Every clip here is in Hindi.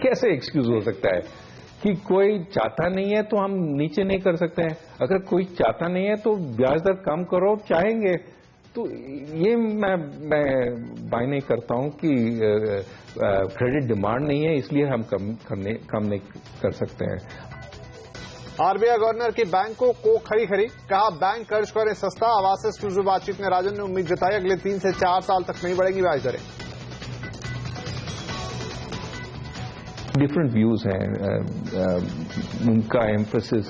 कैसे एक्सक्यूज हो सकता है कि कोई चाहता नहीं है तो हम नीचे नहीं कर सकते हैं, अगर कोई चाहता नहीं है तो ब्याज दर कम करो, चाहेंगे तो ये मैं बाय नहीं करता हूं कि क्रेडिट डिमांड नहीं है इसलिए हम कम नहीं कर सकते हैं। आरबीआई गवर्नर की बैंकों को खरी कहा बैंक कर्ज करें सस्ता। आवाज से एक्सक्लूसिव बातचीत में राजन ने उम्मीद जताई अगले 3 से 4 साल तक नहीं बढ़ेंगी ब्याज दरें। डिफरेंट व्यूज हैं, उनका एम्फेसिस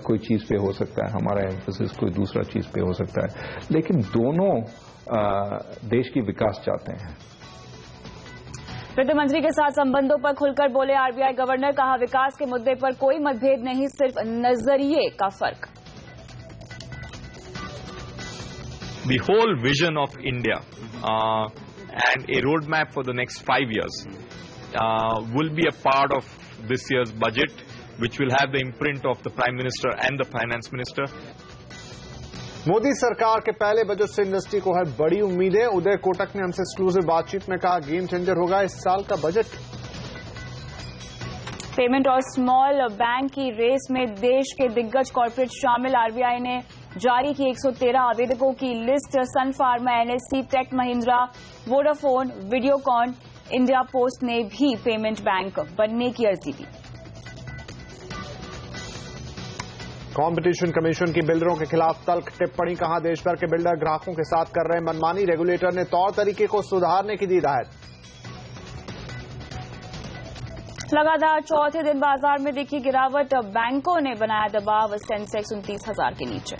कोई चीज पे हो सकता है, हमारा एम्फेसिस कोई दूसरा चीज पे हो सकता है, लेकिन दोनों देश की विकास चाहते हैं। वित्त मंत्री के साथ संबंधों पर खुलकर बोले आरबीआई गवर्नर, कहा विकास के मुद्दे पर कोई मतभेद नहीं, सिर्फ नजरिए का फर्क। The whole vision of India and a roadmap for the next 5 years will be a part of this year's budget, which will have the imprint of the Prime Minister and the Finance Minister. Modi सरकार के पहले बजट से इंडस्ट्री को है बड़ी उम्मीदें। उदय कोटक ने हमसे एक्सक्लूसिव बातचीत में कहा गेम चेंजर होगा इस साल का बजट। पेमेंट और स्मॉल बैंक की रेस में देश के दिग्गज कॉर्पोरेट शामिल। आरबीआई ने जारी की 113 आवेदकों की list. Sun Pharma, NSC, Tech Mahindra, Vodafone, Videocon, India Post ने भी पेमेंट बैंक बनने की अर्जी दी। कंपटीशन कमीशन की बिल्डरों के खिलाफ तल्ख टिप्पणी, कहा देश भर के बिल्डर ग्राहकों के साथ कर रहे हैं मनमानी। रेगुलेटर ने तौर तरीके को सुधारने की दी हिदायत। लगातार चौथे दिन बाजार में दिखी गिरावट, बैंकों ने बनाया दबाव, सेंसेक्स 29,000 के नीचे।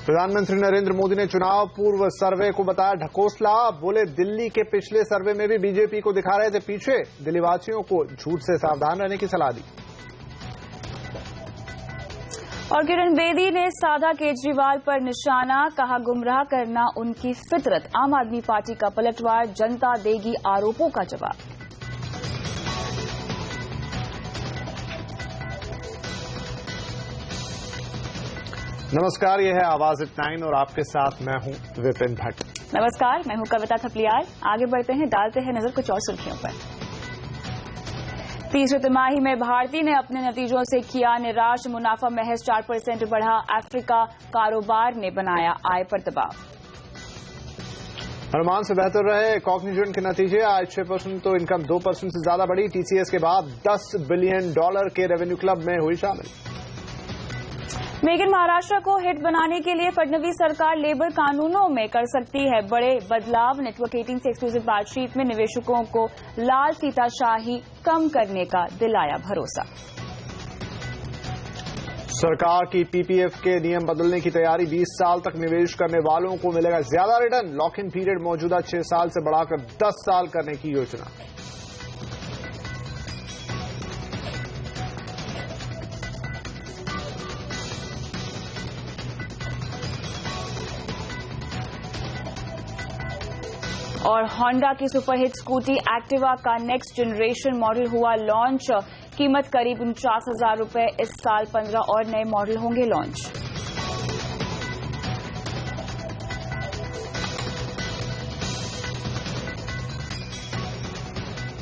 प्रधानमंत्री नरेंद्र मोदी ने चुनाव पूर्व सर्वे को बताया ढकोसला। बोले दिल्ली के पिछले सर्वे में भी बीजेपी को दिखा रहे थे पीछे, दिल्लीवासियों को झूठ से सावधान रहने की सलाह दी। और किरण बेदी ने साधा केजरीवाल पर निशाना, कहा गुमराह करना उनकी फितरत। आम आदमी पार्टी का पलटवार, जनता देगी आरोपों का जवाब। नमस्कार, यह है आवाज एट 9 और आपके साथ मैं हूं विपिन भट्ट। नमस्कार, मैं हूं कविता थपलियाल। आगे बढ़ते हैं, डालते हैं नजर कुछ और सुर्खियों पर। तीसरी तिमाही में भारती ने अपने नतीजों से किया निराश, मुनाफा महज 4% बढ़ा। अफ्रीका कारोबार ने बनाया आय पर दबाव। अनुमान से बेहतर रहे कॉग्निजेंट के नतीजे, आज 6% तो इनकम 2% से ज्यादा बढ़ी। टीसीएस के बाद $10 बिलियन के रेवेन्यू क्लब में हुई शामिल। मेक इन महाराष्ट्र को हिट बनाने के लिए फडणवीस सरकार लेबर कानूनों में कर सकती है बड़े बदलाव। नेटवर्क 18 से एक्सक्लूसिव बातचीत में निवेशकों को लाल फीताशाही कम करने का दिलाया भरोसा। सरकार की पीपीएफ के नियम बदलने की तैयारी, 20 साल तक निवेश करने वालों को मिलेगा ज्यादा रिटर्न। लॉक इन पीरियड मौजूदा 6 साल से बढ़ाकर 10 साल करने की योजना। और होंडा की सुपरहिट स्कूटी एक्टिवा का नेक्स्ट जनरेशन मॉडल हुआ लॉन्च। कीमत करीब 49,000 रुपए। इस साल 15 और नए मॉडल होंगे लॉन्च।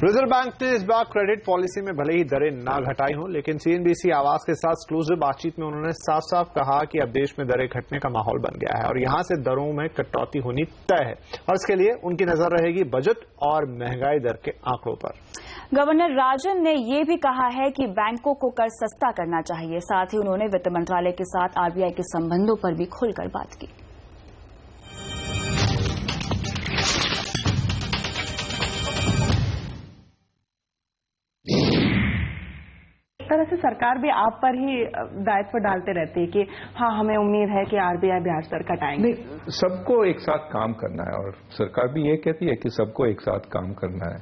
रिजर्व बैंक ने इस बार क्रेडिट पॉलिसी में भले ही दरें ना घटाई हों, लेकिन सीएनबीसी आवाज के साथ एक्सक्लूसिव बातचीत में उन्होंने साफ साफ कहा कि अब देश में दरें घटने का माहौल बन गया है और यहां से दरों में कटौती होनी तय है और इसके लिए उनकी नजर रहेगी बजट और महंगाई दर के आंकड़ों पर। गवर्नर राजन ने ये भी कहा है कि बैंकों को कर सस्ता करना चाहिए। साथ ही उन्होंने वित्त मंत्रालय के साथ आरबीआई के संबंधों पर भी खुलकर बात की। तरह से सरकार भी आप पर ही दायित्व डालते रहते हैं कि हाँ, हमें उम्मीद है कि आरबीआई ब्याज दर घटाएंगे। सबको एक साथ काम करना है और सरकार भी ये कहती है कि सबको एक साथ काम करना है।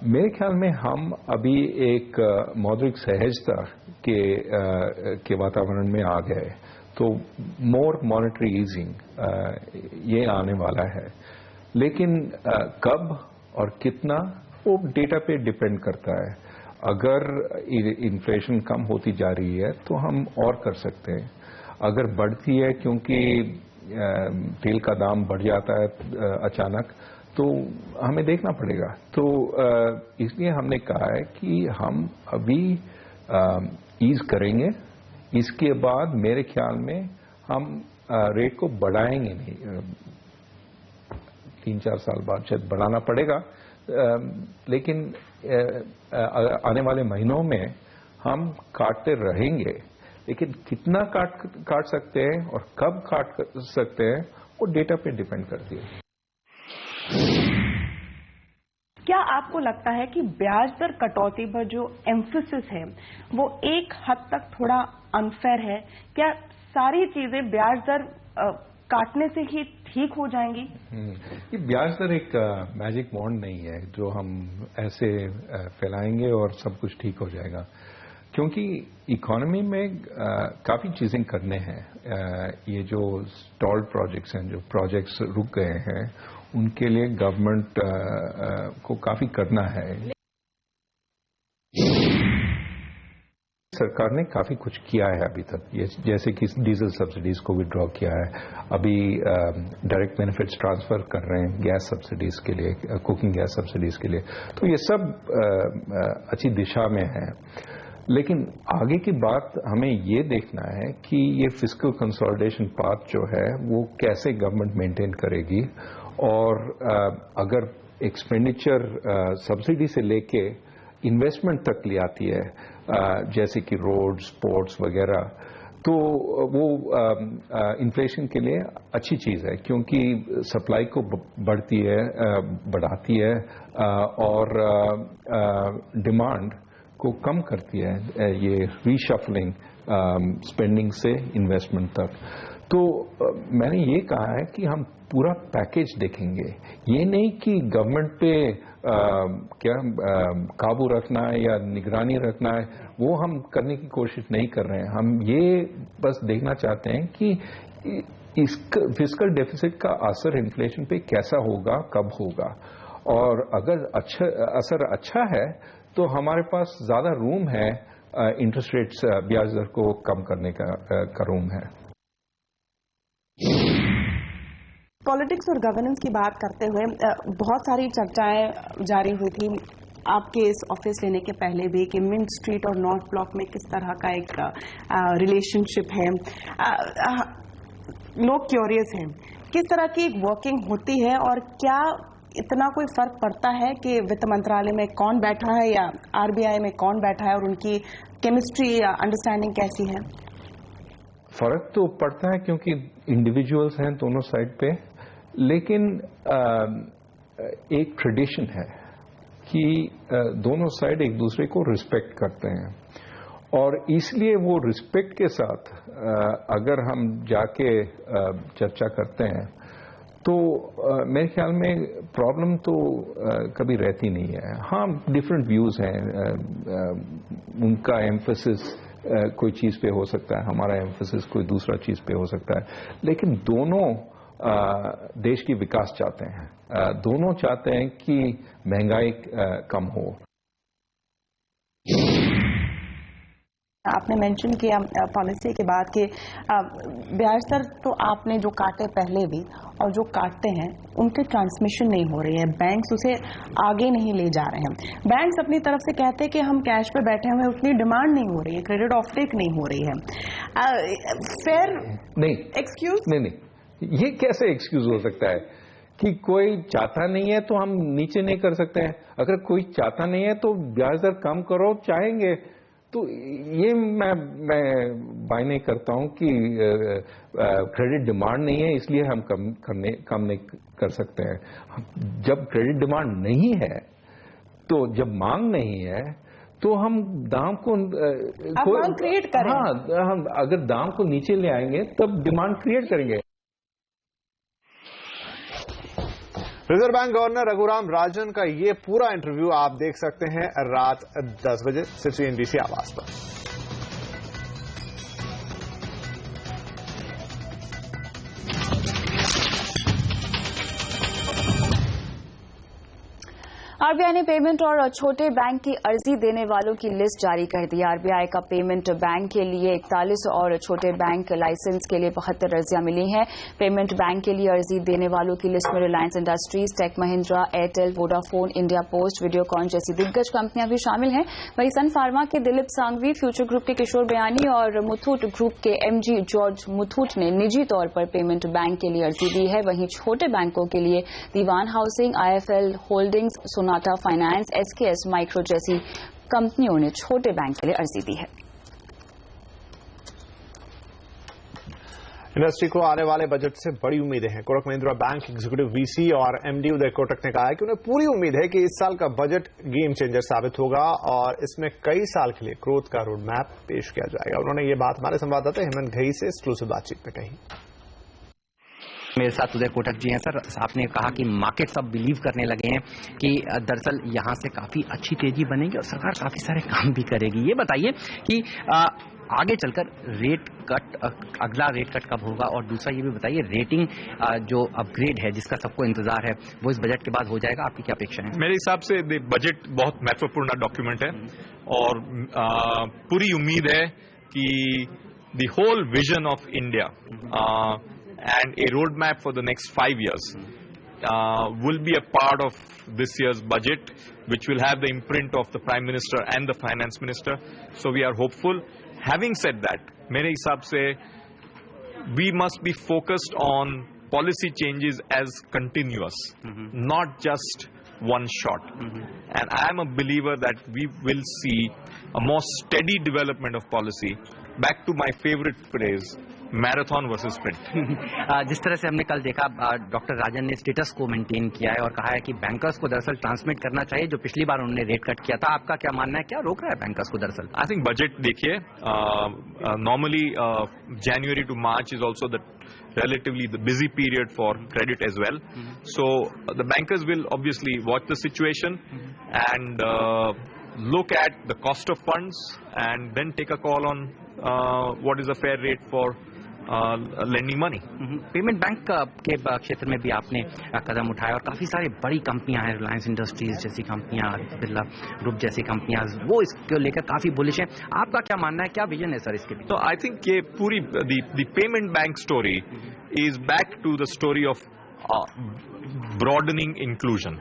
मेरे ख्याल में हम अभी एक मौद्रिक सहजता के वातावरण में आ गए, तो मोर मॉनेटरी ईजिंग ये आने वाला है, लेकिन कब और कितना वो डेटा पे डिपेंड करता है। अगर इन्फ्लेशन कम होती जा रही है तो हम और कर सकते हैं, अगर बढ़ती है क्योंकि तेल का दाम बढ़ जाता है अचानक, तो हमें देखना पड़ेगा। तो इसलिए हमने कहा है कि हम अभी ईज करेंगे, इसके बाद मेरे ख्याल में हम रेट को बढ़ाएंगे नहीं। 3-4 साल बाद शायद बढ़ाना पड़ेगा, लेकिन आने वाले महीनों में हम काटते रहेंगे। लेकिन कितना काट सकते हैं और कब काट सकते हैं वो डेटा पे डिपेंड करती है। क्या आपको लगता है कि ब्याज दर कटौती पर जो एम्फेसिस है वो एक हद तक थोड़ा अनफेयर है? क्या सारी चीजें ब्याज दर काटने से ही ठीक हो जाएंगी? ये ब्याज दर एक मैजिक वॉन्ड नहीं है जो हम ऐसे फैलाएंगे और सब कुछ ठीक हो जाएगा, क्योंकि इकोनॉमी में काफी चीजें करने हैं। ये जो स्टॉल्ड प्रोजेक्ट्स हैं, जो प्रोजेक्ट्स रुक गए हैं, उनके लिए गवर्नमेंट को काफी करना है। सरकार ने काफी कुछ किया है अभी तक, जैसे कि डीजल सब्सिडीज को विड्रॉ किया है, अभी डायरेक्ट बेनिफिट्स ट्रांसफर कर रहे हैं गैस सब्सिडीज के लिए, कुकिंग गैस सब्सिडीज के लिए। तो ये सब अच्छी दिशा में है। लेकिन आगे की बात हमें ये देखना है कि ये फिस्कल कंसोलिडेशन पाथ जो है वो कैसे गवर्नमेंट मेंटेन करेगी, और अगर एक्सपेंडिचर सब्सिडी से लेके इन्वेस्टमेंट तक ले आती है, जैसे कि रोड्स, पोर्ट्स वगैरह, तो वो इन्फ्लेशन के लिए अच्छी चीज है, क्योंकि सप्लाई को बढ़ाती है और डिमांड को कम करती है, ये रीशफलिंग स्पेंडिंग से इन्वेस्टमेंट तक। तो मैंने ये कहा है कि हम पूरा पैकेज देखेंगे, ये नहीं कि गवर्नमेंट पे काबू रखना है या निगरानी रखना है, वो हम करने की कोशिश नहीं कर रहे हैं। हम ये बस देखना चाहते हैं कि इस फिस्कल डेफिसिट का असर इन्फ्लेशन पे कैसा होगा, कब होगा, और अगर असर अच्छा है तो हमारे पास ज्यादा रूम है, इंटरेस्ट रेट्स ब्याज दर को कम करने का रूम है। पॉलिटिक्स और गवर्नेंस की बात करते हुए बहुत सारी चर्चाएं जारी हुई थी आपके इस ऑफिस लेने के पहले भी कि मिंट स्ट्रीट और नॉर्थ ब्लॉक में किस तरह का एक रिलेशनशिप है। लोग क्यूरियस हैं किस तरह की वर्किंग होती है, और क्या इतना कोई फर्क पड़ता है कि वित्त मंत्रालय में कौन बैठा है या आरबीआई में कौन बैठा है, और उनकी केमिस्ट्री या अंडरस्टैंडिंग कैसी है? फर्क तो पड़ता है क्योंकि इंडिविजुअल्स हैं दोनों साइड पे, लेकिन एक ट्रेडिशन है कि दोनों साइड एक दूसरे को रिस्पेक्ट करते हैं, और इसलिए वो रिस्पेक्ट के साथ अगर हम जाके चर्चा करते हैं तो मेरे ख्याल में प्रॉब्लम तो कभी रहती नहीं है। हाँ, डिफरेंट व्यूज हैं, उनका एम्फेसिस कोई चीज पे हो सकता है, हमारा एम्फेसिस कोई दूसरा चीज पे हो सकता है, लेकिन दोनों देश की विकास चाहते हैं, दोनों चाहते हैं कि महंगाई कम हो। आपने मेंशन किया पॉलिसी के बाद कि ब्याज दर तो आपने जो काटे पहले भी और जो काटते हैं उनकी ट्रांसमिशन नहीं हो रही है, बैंक्स उसे आगे नहीं ले जा रहे हैं। बैंक्स अपनी तरफ से कहते हैं कि हम कैश पे बैठे हुए, उतनी डिमांड नहीं हो रही है, क्रेडिट ऑफटेक नहीं हो रही है। फेयर नहीं, एक्सक्यूज नहीं, ये कैसे एक्सक्यूज हो सकता है कि कोई चाहता नहीं है तो हम नीचे नहीं कर सकते हैं? अगर कोई चाहता नहीं है तो ब्याज दर कम करो, चाहेंगे तो ये मैं बाय नहीं करता हूं कि क्रेडिट डिमांड नहीं है इसलिए हम कम नहीं कर सकते हैं। जब क्रेडिट डिमांड नहीं है, तो जब मांग नहीं है, तो हम दाम को क्रिएट करें। हाँ, हम अगर दाम को नीचे ले आएंगे तब डिमांड क्रिएट करेंगे। Reserve bank governor Raghuram Rajan का ये पूरा इंटरव्यू आप देख सकते हैं रात 10 बजे सिर्फ CNBC आवाज पर। आरबीआई ने पेमेंट और छोटे बैंक की अर्जी देने वालों की लिस्ट जारी कर दी। आरबीआई का पेमेंट बैंक के लिए 41 और छोटे बैंक लाइसेंस के लिए 72 अर्जियां मिली हैं। पेमेंट बैंक के लिए अर्जी देने वालों की लिस्ट में Reliance Industries, Tech Mahindra, Airtel, Vodafone, India Post, Videocon जैसी दिग्गज कंपनियां भी शामिल हैं। वहीं सन फार्मा के दिलीप सांघवी, फ्यूचर ग्रुप के किशोर बयानी और मुथूट ग्रुप के एमजी जॉर्ज मुथूट ने निजी तौर पर पेमेंट बैंक के लिए अर्जी दी है। वहीं छोटे बैंकों के लिए Dewan housing, IFL holdings, Sonata finance, SKS micro जैसी कंपनियों ने छोटे बैंक के लिए अर्जी दी है। इंडस्ट्री को आने वाले बजट से बड़ी उम्मीदें हैं। Kotak Mahindra bank executive VC और एमडी उदय कोटक ने कहा है कि उन्हें पूरी उम्मीद है कि इस साल का बजट गेम चेंजर साबित होगा और इसमें कई साल के लिए ग्रोथ का रोड मैप पेश किया जाएगा। उन्होंने ये बात हमारे संवाददाता हेमंत घई से एक्सक्लूसिव बातचीत में कही। मेरे साथ उदय कोटक जी हैं। सर, आपने कहा कि मार्केट्स अब बिलीव करने लगे हैं कि दरअसल यहां से काफी अच्छी तेजी बनेगी और सरकार काफी सारे काम भी करेगी। ये बताइए कि आगे चलकर रेट कट, अगला रेट कट कब होगा, और दूसरा ये भी बताइए रेटिंग जो अपग्रेड है जिसका सबको इंतजार है वो इस बजट के बाद हो जाएगा, आपकी क्या अपेक्षा है? मेरे हिसाब से बजट बहुत महत्वपूर्ण डॉक्यूमेंट है और पूरी उम्मीद है कि the whole vision of India and a roadmap for the next 5 years will be a part of this year's budget, which will have the imprint of the Prime Minister and the Finance Minister. So we are hopeful. Having said that, mere hisab se we must be focused on policy changes as continuous, not just one shot. And I am a believer that we will see a more steady development of policy. Back to my favorite phrase, marathon versus sprint. जिस तरह से हमने कल देखा, डॉक्टर राजन ने स्टेटस को मेंटेन किया है और कहा है कि बैंकर्स को दरअसल ट्रांसमिट करना चाहिए जो पिछली बार उन्होंने रेट कट किया था। आपका क्या मानना है, क्या रोक रहा है बैंकर्स को दरअसल? आई थिंक बजट देखिए, normally January to March is also the relatively the busy period for credit as well. So the bankers will obviously watch the situation and look at the cost of funds and then take a call on what is a fair rate for lending money. Payment bank के क्षेत्र में भी आपने कदम उठाया और काफी सारी बड़ी कंपनियां हैं, रिलायंस इंडस्ट्रीज जैसी कंपनियां, बिरला ग्रुप जैसी कंपनियां, वो इसको लेकर काफी बुलिश हैं। आपका क्या मानना है, क्या विजन है सर इसके? तो आई थिंक ये पूरी the payment bank story is back to the story of broadening inclusion.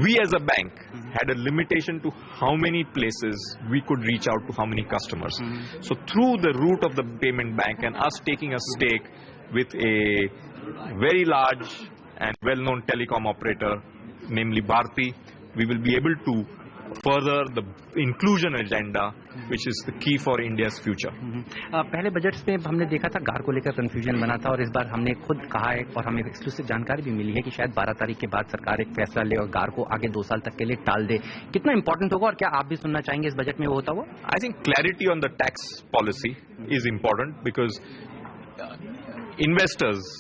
We as a bank had a limitation to how many places we could reach out to how many customers. So through the route of the payment bank and us taking a stake with a very large and well-known telecom operator, namely Bharti, we will be able to further the inclusion agenda, which is the key for India's future. पहले बजट्स में हमने देखा था गार को लेकर कंफ्यूजन बना था और इस बार हमने खुद कहा है और हमें एक्सक्लूसिव जानकारी भी मिली है कि शायद 12 तारीख के बाद सरकार एक फैसला ले और गार को आगे 2 साल तक के लिए टाल दे। कितना इंपॉर्टेंट होगा और क्या आप भी सुनना चाहेंगे इस बजट में वो होता हुआ? I think clarity on the tax policy is important because investors,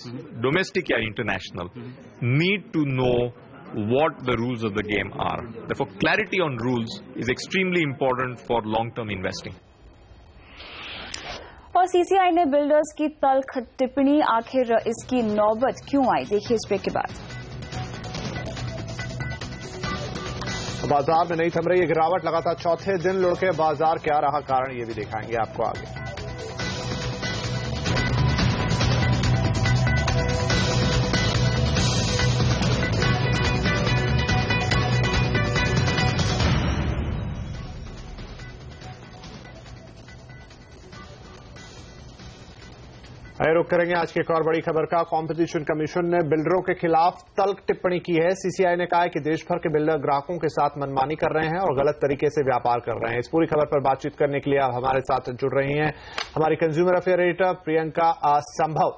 domestic or international, need to know what the rules of the game are. Therefore, clarity on rules is extremely important for long-term investing. और सीसीआई ने बिल्डर्स की तल्ख टिप्पणी, आखिर इसकी नौबत क्यों आई, देखिए इस ब्रेक के बाद। बाजार में नहीं थम रही है गिरावट, लगातार चौथे दिन लुढ़के बाजार, क्या रहा कारण ये भी दिखाएंगे आपको आगे। रुक करेंगे आज की एक और बड़ी खबर का। कंपटीशन कमीशन ने बिल्डरों के खिलाफ तल्ख टिप्पणी की है। सीसीआई ने कहा है कि देश भर के बिल्डर ग्राहकों के साथ मनमानी कर रहे हैं और गलत तरीके से व्यापार कर रहे हैं। इस पूरी खबर पर बातचीत करने के लिए आप हमारे साथ जुड़ रही हैं हमारी कंज्यूमर अफेयर एडिटर प्रियंका संभव।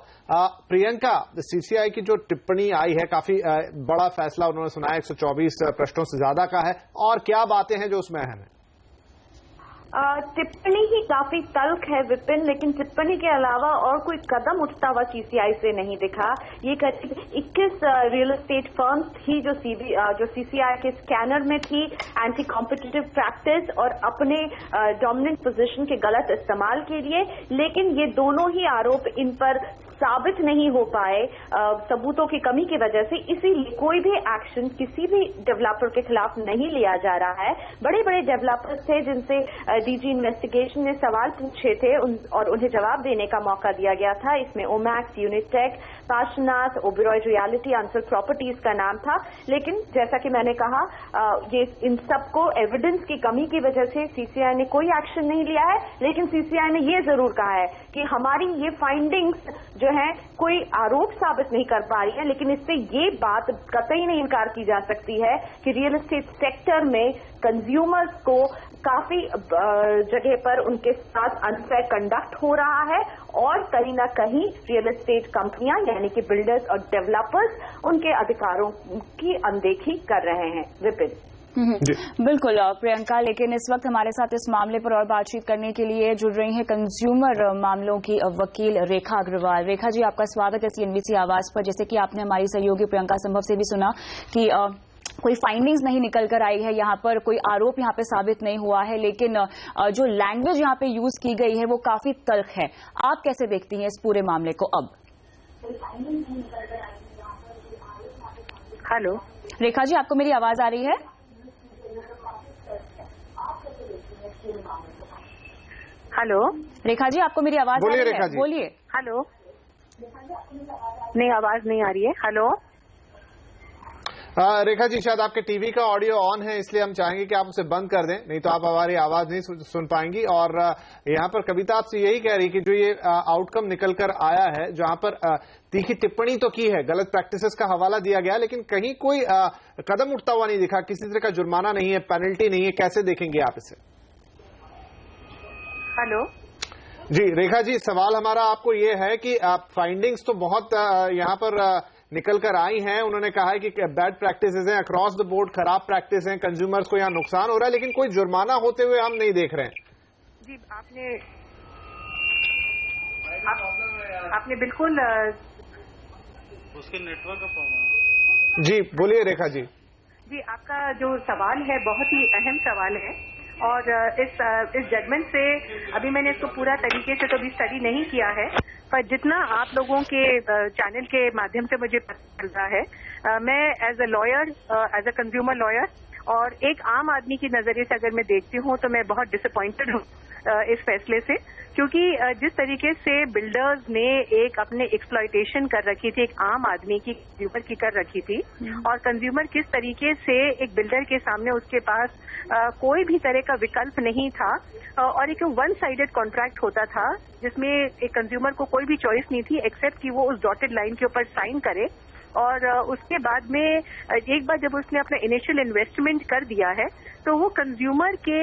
प्रियंका, सीसीआई की जो टिप्पणी आई है, काफी बड़ा फैसला उन्होंने सुनाया, 124 पृष्ठों से ज्यादा का है, और क्या बातें हैं जो उसमें अहम है? टिप्पणी ही काफी तल्ख है विपिन, लेकिन टिप्पणी के अलावा और कोई कदम उठता हुआ सीसीआई से नहीं दिखा। ये करीब 21 रियल एस्टेट फर्म्स थी जो सीसीआई के स्कैनर में थी, एंटी कॉम्पिटिटिव प्रैक्टिस और अपने डोमिनेंट पोजीशन के गलत इस्तेमाल के लिए, लेकिन ये दोनों ही आरोप इन पर साबित नहीं हो पाए सबूतों की कमी की वजह से, इसीलिए कोई भी एक्शन किसी भी डेवलपर के खिलाफ नहीं लिया जा रहा है। बड़े बड़े डेवलपर्स थे जिनसे डीजी इन्वेस्टिगेशन ने सवाल पूछे थे और उन्हें जवाब देने का मौका दिया गया था। इसमें Omaxe, Unitech, Parshvanath, Oberoi realty, answer properties का नाम था। लेकिन जैसा कि मैंने कहा, ये इन सबको एविडेंस की कमी की वजह से सीसीआई ने कोई एक्शन नहीं लिया है। लेकिन सीसीआई ने ये जरूर कहा है कि हमारी ये फाइंडिंग्स जो है कोई आरोप साबित नहीं कर पा रही है, लेकिन इससे ये बात कतई नहीं इनकार की जा सकती है कि रियल एस्टेट सेक्टर में कंज्यूमर्स को काफी जगह पर उनके साथ अनफेयर कंडक्ट हो रहा है और कहीं ना कहीं रियल एस्टेट कंपनियां यानी कि बिल्डर्स और डेवलपर्स उनके अधिकारों की अनदेखी कर रहे हैं। विपिन। बिल्कुल प्रियंका, लेकिन इस वक्त हमारे साथ इस मामले पर और बातचीत करने के लिए जुड़ रही हैं कंज्यूमर मामलों की वकील रेखा अग्रवाल। रेखा जी, आपका स्वागत है CNBC आवाज पर। जैसे कि आपने हमारी सहयोगी प्रियंका संभव से भी सुना कि कोई फाइंडिंग्स नहीं निकल कर आई है, यहाँ पर कोई आरोप यहाँ पे साबित नहीं हुआ है, लेकिन जो लैंग्वेज यहाँ पे यूज की गई है वो काफी तल्ख है। आप कैसे देखती हैं इस पूरे मामले को? अब हेलो रेखा जी, आपको मेरी आवाज आ रही है? हेलो रेखा जी, आपको मेरी आवाज आ रही है? बोलिए। हेलो, नहीं आवाज नहीं आ रही है। हेलो रेखा जी, शायद आपके टीवी का ऑडियो ऑन है, इसलिए हम चाहेंगे कि आप उसे बंद कर दें, नहीं तो आप हमारी आवाज नहीं सुन पाएंगी। और यहाँ पर कविता आपसे यही कह रही कि जो ये आउटकम निकल कर आया है, जहां पर तीखी टिप्पणी तो की है, गलत प्रैक्टिसेस का हवाला दिया गया, लेकिन कहीं कोई कदम उठता हुआ नहीं दिखा, किसी तरह का जुर्माना नहीं है, पेनल्टी नहीं है। कैसे देखेंगे आप इसे? हेलो जी रेखा जी, सवाल हमारा आपको ये है कि फाइंडिंग्स तो बहुत यहाँ पर निकल कर आई हैं। उन्होंने कहा है कि बैड प्रैक्टिसेस हैं, अक्रॉस द बोर्ड खराब प्रैक्टिस हैं, कंज्यूमर्स को यहाँ नुकसान हो रहा है, लेकिन कोई जुर्माना होते हुए हम नहीं देख रहे हैं। जी, आपने बिल्कुल उसके नेटवर्क का प्रॉब्लम। जी बोलिए रेखा जी। जी, आपका जो सवाल है बहुत ही अहम सवाल है और इस जजमेंट से अभी मैंने इसको पूरा तरीके से तो अभी स्टडी नहीं किया है, पर जितना आप लोगों के चैनल के माध्यम से मुझे पता चल रहा है, मैं as a lawyer, as a consumer lawyer और एक आम आदमी की नजरिए से अगर मैं देखती हूँ तो मैं बहुत डिसअपॉइंटेड हूँ इस फैसले से, क्योंकि जिस तरीके से बिल्डर्स ने एक अपने एक्सप्लॉयटेशन कर रखी थी, एक आम आदमी की, कंज्यूमर की कर रखी थी, और कंज्यूमर किस तरीके से एक बिल्डर के सामने उसके पास कोई भी तरह का विकल्प नहीं था और एक वन साइडेड कॉन्ट्रैक्ट होता था जिसमें एक कंज्यूमर को कोई भी चॉइस नहीं थी एक्सेप्ट कि वो उस डॉटेड लाइन के ऊपर साइन करे। और उसके बाद में एक बार जब उसने अपना इनिशियल इन्वेस्टमेंट कर दिया है तो वो कंज्यूमर के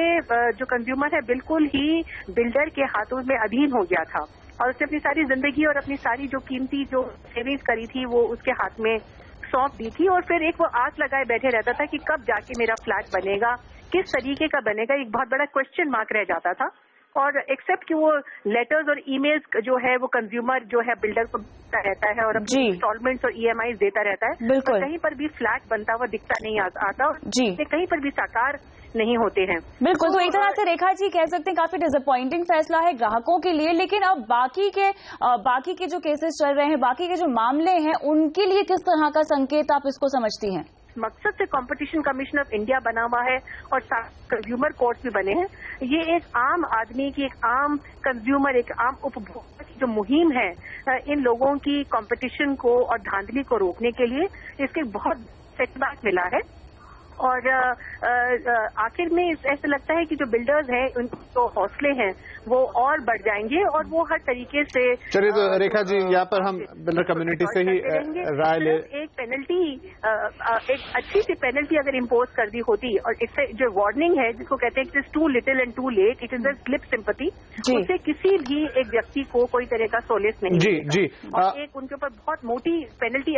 जो कंज्यूमर है बिल्कुल ही बिल्डर के हाथों में अधीन हो गया था और उसने अपनी सारी जिंदगी और अपनी सारी जो कीमती जो सेविंग्स करी थी वो उसके हाथ में सौंप दी थी और फिर एक वो आस लगाए बैठे रहता था कि कब जाके मेरा फ्लैट बनेगा, किस तरीके का बनेगा, एक बहुत बड़ा क्वेश्चन मार्क रह जाता था। और एक्सेप्ट कि वो लेटर्स और ईमेल्स जो है वो कंज्यूमर जो है बिल्डर को देता रहता है और अपनी इंस्टॉलमेंट्स और EMIs देता रहता है, बिल्कुल कहीं पर भी फ्लैट बनता हुआ दिखता नहीं आता और कहीं पर भी साकार नहीं होते हैं। बिल्कुल, तो एक तरह से रेखा जी कह सकते हैं काफी डिसअपॉइंटिंग फैसला है ग्राहकों के लिए, लेकिन अब बाकी के जो केसेस चल रहे हैं, बाकी के जो मामले हैं, उनके लिए किस तरह का संकेत आप इसको समझती हैं? मकसद से कंपटीशन कमीशन ऑफ इंडिया बना हुआ है और कंज्यूमर कोर्ट्स भी बने हैं। ये एक आम आदमी की, एक आम कंज्यूमर, एक आम उपभोक्ता की जो मुहिम है इन लोगों की कंपटीशन को और धांधली को रोकने के लिए, इसके बहुत सेटबैक मिला है और आखिर में ऐसा लगता है कि जो बिल्डर्स हैं उनके जो हौसले हैं वो और बढ़ जाएंगे और वो हर तरीके से। चलिए तो रेखा जी, यहाँ पर हम बिल्डर कम्युनिटी से ही राय ले। एक पेनल्टी, एक अच्छी सी पेनल्टी अगर इम्पोज कर दी होती और इससे जो वार्निंग है जिसको कहते हैं it is too little and too late, it is a slip sympathy, उससे किसी भी एक व्यक्ति को कोई तरह का सोलेस नहीं जी जी और एक उनके ऊपर बहुत मोटी पेनल्टी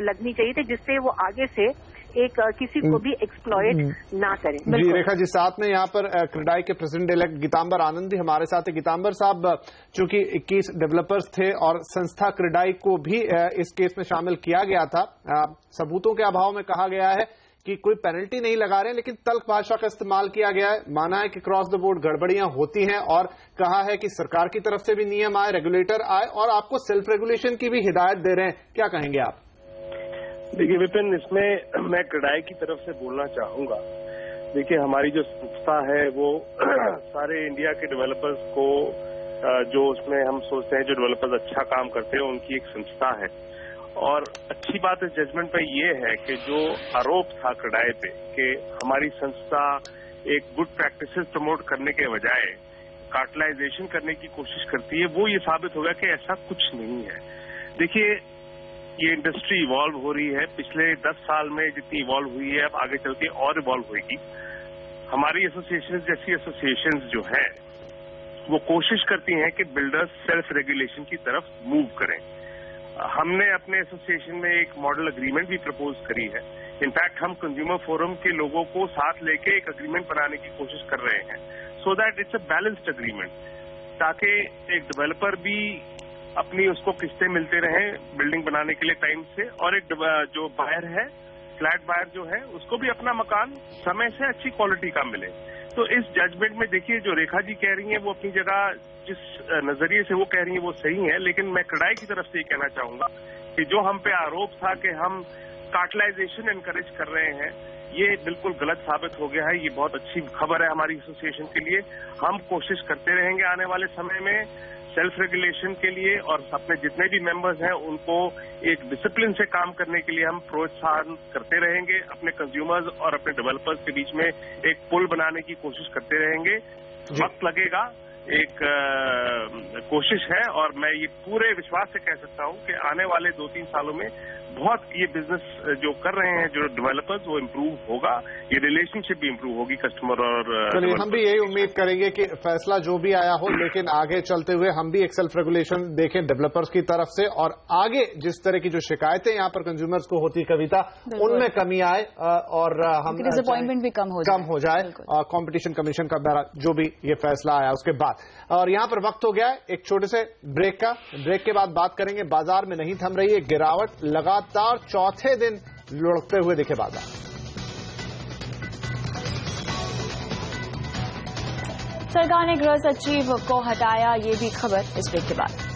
लगनी चाहिए थी जिससे वो आगे से एक किसी को भी एक्सप्लॉइट ना करें। जी रेखा जी, साथ में यहाँ पर क्रेडाई के प्रेसिडेंट इलेक्ट गीतांबर आनंद भी हमारे साथ है। गीतांबर साहब, चूंकि 21 डेवलपर्स थे और संस्था क्रेडाई को भी इस केस में शामिल किया गया था, सबूतों के अभाव में कहा गया है कि कोई पेनल्टी नहीं लगा रहे हैं, लेकिन तल्ख भाषा का इस्तेमाल किया गया है। माना है कि क्रॉस द बोर्ड गड़बड़ियां होती हैं और कहा है कि सरकार की तरफ से भी नियम आए, रेगुलेटर आए और आपको सेल्फ रेगुलेशन की भी हिदायत दे रहे हैं। क्या कहेंगे आप? देखिए विपिन, इसमें मैं क्रेडाई की तरफ से बोलना चाहूंगा। देखिए हमारी जो संस्था है वो सारे इंडिया के डेवलपर्स को जो उसमें हम सोचते हैं जो डेवलपर्स अच्छा काम करते हैं उनकी एक संस्था है। और अच्छी बात इस जजमेंट पे ये है कि जो आरोप था क्रेडाई पे कि हमारी संस्था एक गुड प्रैक्टिसेस प्रमोट करने के बजाय कार्टलाइजेशन करने की कोशिश करती है, वो ये साबित हो गया कि ऐसा कुछ नहीं है। देखिए ये इंडस्ट्री इवॉल्व हो रही है, पिछले 10 साल में जितनी इवॉल्व हुई है अब आगे चल के और इवॉल्व होगी। हमारी एसोसिएशन जैसी एसोसिएशंस जो है वो कोशिश करती हैं कि बिल्डर्स सेल्फ रेगुलेशन की तरफ मूव करें। हमने अपने एसोसिएशन में एक मॉडल एग्रीमेंट भी प्रपोज करी है। इनफैक्ट हम कंज्यूमर फोरम के लोगों को साथ लेके एक एग्रीमेंट बनाने की कोशिश कर रहे हैं so that it's a balanced agreement, ताकि एक डेवलपर भी अपनी उसको किस्तें मिलते रहें बिल्डिंग बनाने के लिए टाइम से, और एक जो बायर है फ्लैट बायर जो है उसको भी अपना मकान समय से अच्छी क्वालिटी का मिले। तो इस जजमेंट में देखिए जो रेखा जी कह रही हैं वो अपनी जगह जिस नजरिए से वो कह रही हैं वो सही है, लेकिन मैं क्रेडाई की तरफ से ये कहना चाहूंगा कि जो हम पे आरोप था कि हम कार्टलाइजेशन एनकरेज कर रहे हैं, ये बिल्कुल गलत साबित हो गया है। ये बहुत अच्छी खबर है हमारी एसोसिएशन के लिए। हम कोशिश करते रहेंगे आने वाले समय में सेल्फ रेगुलेशन के लिए, और अपने जितने भी मेंबर्स हैं उनको एक डिसिप्लिन से काम करने के लिए हम प्रोत्साहन करते रहेंगे। अपने कंज्यूमर्स और अपने डेवलपर्स के बीच में एक पुल बनाने की कोशिश करते रहेंगे। वक्त लगेगा, एक कोशिश है, और मैं ये पूरे विश्वास से कह सकता हूं कि आने वाले 2-3 सालों में बहुत ये बिजनेस जो कर रहे हैं जो डेवलपर्स वो इम्प्रूव होगा, ये रिलेशनशिप भी इम्प्रूव होगी कस्टमर और चलिए हम भी यही उम्मीद करेंगे कि फैसला जो भी आया हो, लेकिन आगे चलते हुए हम भी एक सेल्फ रेगुलेशन देखें डेवलपर्स की तरफ से, और आगे जिस तरह की जो शिकायतें यहाँ पर कंज्यूमर्स को होती कविता उनमें कमी आए और हम डिसअपॉइंटमेंट भी कम हो जाए कॉम्पिटिशन कमीशन का जो भी ये फैसला आया उसके बाद। और यहाँ पर वक्त हो गया है एक छोटे से ब्रेक का। ब्रेक के बाद बात करेंगे बाजार में नहीं थम रही है गिरावट, लगातार चौथे दिन लुढ़कते हुए दिखे बाजार। सरकार ने गृह सचिव को हटाया, ये भी खबर इस ब्रेक के बाद।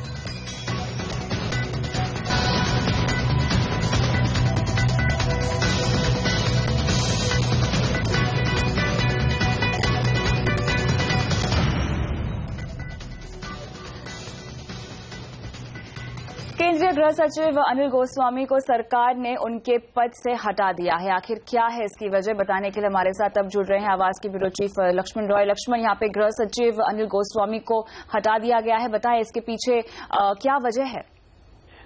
केंद्रीय गृह सचिव अनिल गोस्वामी को सरकार ने उनके पद से हटा दिया है। आखिर क्या है इसकी वजह, बताने के लिए हमारे साथ अब जुड़ रहे हैं आवाज के ब्यूरो चीफ लक्ष्मण रॉय। लक्ष्मण, यहाँ पे गृह सचिव अनिल गोस्वामी को हटा दिया गया है, बताएं इसके पीछे क्या वजह है?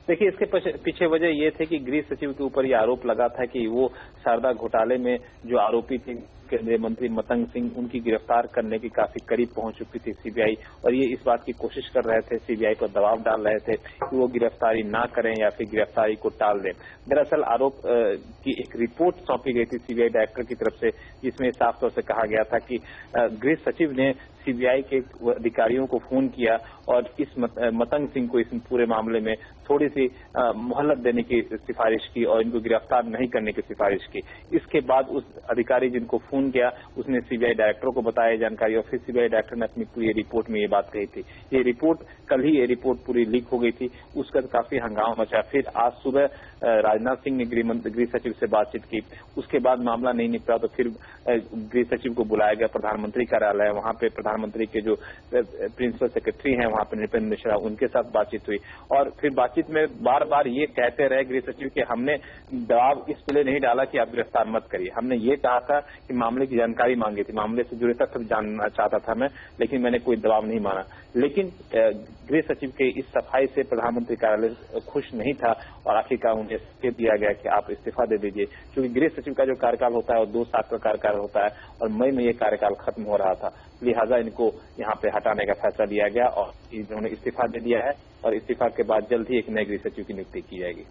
देखिए इसके पीछे वजह ये थे कि गृह सचिव के ऊपर ये आरोप लगा था कि वो शारदा घोटाले में जो आरोपी थे केंद्रीय मंत्री मतंग सिंह, उनकी गिरफ्तार करने की काफी करीब पहुंच चुकी थी सीबीआई, और ये इस बात की कोशिश कर रहे थे, सीबीआई पर दबाव डाल रहे थे कि वो गिरफ्तारी ना करें या फिर गिरफ्तारी को टाल दें। दरअसल आरोप की एक रिपोर्ट सौंपी गई थी सीबीआई डायरेक्टर की तरफ से, जिसमें साफ तौर से कहा गया था कि गृह सचिव ने सीबीआई के अधिकारियों को फोन किया और इस मतंग सिंह को इस पूरे मामले में थोड़ी सी मोहलत देने की सिफारिश की और इनको गिरफ्तार नहीं करने की सिफारिश की। इसके बाद उस अधिकारी जिनको फोन किया उसने सीबीआई डायरेक्टर को बताया जानकारी, और फिर सीबीआई डायरेक्टर ने अपनी पूरी रिपोर्ट में ये बात कही थी। ये रिपोर्ट कल ही ये रिपोर्ट पूरी लीक हो गई थी, उसका काफी हंगामा मचा। फिर आज सुबह राजनाथ सिंह ने गृह सचिव से बातचीत की, उसके बाद मामला नहीं निपटा तो फिर गृह सचिव को बुलाया गया प्रधानमंत्री कार्यालय। वहां पे प्रधानमंत्री के जो प्रिंसिपल सेक्रेटरी हैं वहां पे नृपेंद्र मिश्रा, उनके साथ बातचीत हुई, और फिर बातचीत में बार बार ये कहते रहे गृह सचिव कि हमने दबाव इस लिए नहीं डाला कि आप गिरफ्तार मत करिए, हमने ये कहा था कि मामले की जानकारी मांगी थी, मामले से जुड़े तथ्य जानना चाहता था मैं, लेकिन मैंने कोई दबाव नहीं माना। लेकिन गृह सचिव के इस सफाई से प्रधानमंत्री कार्यालय खुश नहीं था और आखिरकार उन्हें इस्तीफा दिया गया कि आप इस्तीफा दे दीजिए, क्योंकि गृह सचिव का जो कार्यकाल होता है वो 2 साल का कार्यकाल होता है और मई में ये कार्यकाल खत्म हो रहा था, लिहाजा इनको यहाँ पे हटाने का फैसला लिया गया और इन्होंने इस्तीफा दे दिया है, और इस्तीफा के बाद जल्द ही एक नए गृह सचिव की नियुक्ति की जाएगी।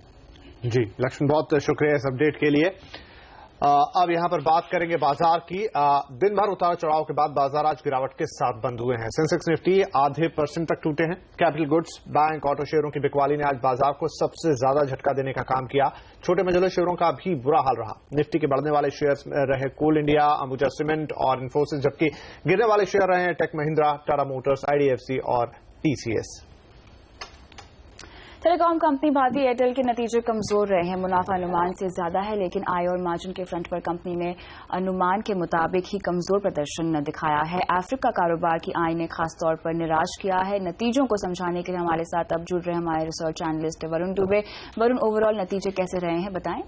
जी लक्ष्मण, बहुत शुक्रिया इस अपडेट के लिए। अब यहां पर बात करेंगे बाजार की। दिन भर उतार चढ़ाव के बाद बाजार आज गिरावट के साथ बंद हुए हैं। सेंसेक्स निफ्टी आधे % तक टूटे हैं। कैपिटल गुड्स, बैंक, ऑटो शेयरों की बिकवाली ने आज बाजार को सबसे ज्यादा झटका देने का काम किया। छोटे मझोले शेयरों का भी बुरा हाल रहा। निफ्टी के बढ़ने वाले शेयर्स रहे कोल इंडिया, अंबुजा सीमेंट और इन्फोसिस, जबकि गिरने वाले शेयर रहे टेक महिंद्रा, टाटा मोटर्स, IDFC और TCS। Telecom company Bharti Airtel के नतीजे कमजोर रहे हैं। मुनाफा अनुमान से ज्यादा है, लेकिन आय और मार्जिन के फ्रंट पर कंपनी ने अनुमान के मुताबिक ही कमजोर प्रदर्शन दिखाया है। अफ्रीका कारोबार की आय ने खासतौर पर निराश किया है। नतीजों को समझाने के लिए हमारे साथ अब जुड़ रहे हमारे research analyst Varun Dubey. Varun, overall नतीजे कैसे रहे हैं, बताएं।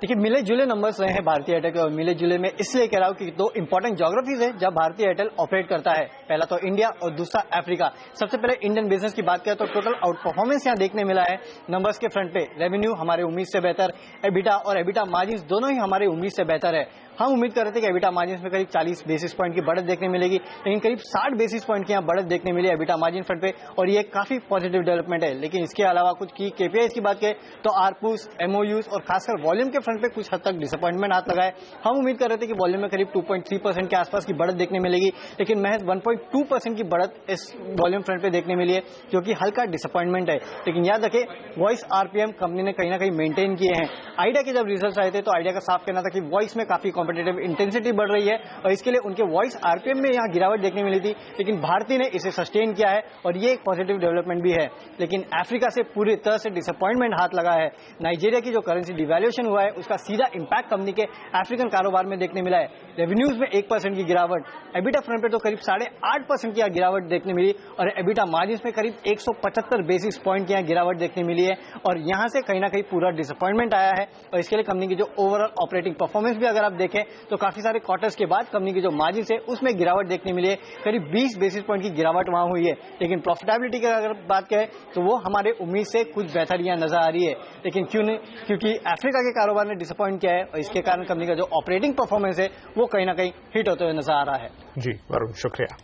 देखिए, मिले जुले नंबर्स रहे हैं भारतीय एयरटेल के, और मिले जुले में इसलिए कह रहा हूं कि दो इंपॉर्टेंट ज्योग्राफीज है जब भारतीय एयरटेल ऑपरेट करता है। पहला तो इंडिया और दूसरा अफ्रीका। सबसे पहले इंडियन बिजनेस की बात करें तो टोटल आउट परफॉर्मेंस यहां देखने मिला है नंबर्स के फ्रंट पे। रेवेन्यू हमारे उम्मीद से बेहतर, एबिटा और एबिटा मार्जिन दोनों ही हमारे उम्मीद से बेहतर है। हम उम्मीद कर रहे थे कि एबिटा मार्जिन में करीब 40 बेसिस पॉइंट की बढ़त देखने मिलेगी, लेकिन करीब 60 बेसिस पॉइंट की यहाँ बढ़त देखने मिली एबिटा मार्जिन फ्रंट पे, और ये काफी पॉजिटिव डेवलपमेंट है। लेकिन इसके अलावा कुछ की KPIs की बात करें तो आरपूस, MOUs और खासकर वॉल्यूम के फ्रंट पे कुछ हद तक डिसअपॉइंटमेंट हाथ लगाए। हम उम्मीद कर रहे थे कि वॉल्यूम में करीब 2.3% के आसपास की बढ़त देखने मिलेगी, लेकिन महज 1.2% की बढ़त इस वॉल्यूम फ्रंट पे देखने मिली है, जो कि हल्का डिसअपॉइंटमेंट है। लेकिन याद रखें, वॉइस RPM कंपनी ने कहीं ना कहीं मेंटेन किए हैं। आइडिया के जब रिजल्ट आए थे तो आइडिया का साफ कहना था कि वॉइस में काफी कॉम्पिटेटिव इंटेंसिटी बढ़ रही है, और इसके लिए उनके वॉइस RPM में यहां गिरावट देखने मिली थी, लेकिन भारती ने इसे सस्टेन किया है और ये एक पॉजिटिव डेवलपमेंट भी है। लेकिन अफ्रीका से पूरी तरह से डिसअपॉइंटमेंट हाथ लगा है। नाइजीरिया की जो करेंसी डिवैल्यूएशन हुआ है उसका सीधा इंपैक्ट कंपनी के अफ्रीकन कारोबार में देखने मिला है। रेवेन्यूज में 1% की गिरावट, एबिटा फ्रंट पे तो करीब 8.5% की गिरावट देखने मिली, और एबिटा मार्जिन में करीब 175 बेसिस पॉइंट की यहाँ गिरावट देखने मिली है, और यहां से कहीं ना कहीं पूरा डिसअपॉइंटमेंट आया है। और इसके लिए कंपनी की जो ओवरऑल ऑपरेटिंग परफॉर्मेंस भी अगर आप देखें तो काफी सारे क्वार्टर्स के बाद कंपनी की जो मार्जिन है उसमें गिरावट देखने मिली है, करीब 20 बेसिस पॉइंट की गिरावट वहां हुई है। लेकिन प्रॉफिटेबिलिटी की अगर बात करें तो वो हमारे उम्मीद से कुछ बेहतर यहाँ नजर आ रही है। लेकिन क्यों नहीं, क्योंकि अफ्रीका के कारोबार ने डिसअपॉइंट किया है, और इसके कारण कंपनी का जो ऑपरेटिंग परफॉर्मेंस है वो कहीं ना कहीं हिट होते हुए नजर आ रहा है। जी वरुण, शुक्रिया।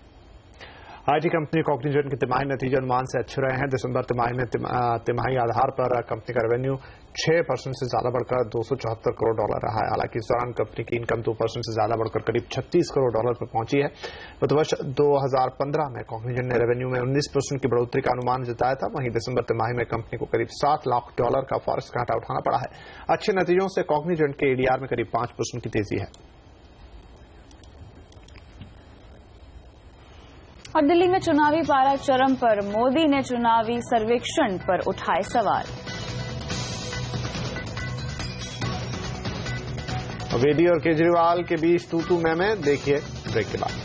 IT कंपनी कॉग्निजेंट के तिमाही नतीजे अनुमान से अच्छे रहे हैं। दिसंबर तिमाही में तिमाही आधार पर कंपनी का रेवेन्यू 6% से ज्यादा बढ़कर $274 करोड़ रहा है। हालांकि इस दौरान कंपनी की इनकम 2% से ज्यादा बढ़कर करीब $36 करोड़ पर पहुंची है। वित्त वर्ष 2015 में कॉग्निजेंट ने रेवेन्यू में 19% की बढ़ोतरी का अनुमान जताया था। वहीं दिसंबर तिमाही में कंपनी को करीब $7 लाख का फॉरेक्स घाटा उठाना पड़ा है। अच्छे नतीजों से कॉग्निजेंट के ADR में करीब 5% की तेजी है। और दिल्ली में चुनावी पारा चरम पर, मोदी ने चुनावी सर्वेक्षण पर उठाए सवाल। वेदी और केजरीवाल के बीच तू मैं देखिए ब्रेक के बाद।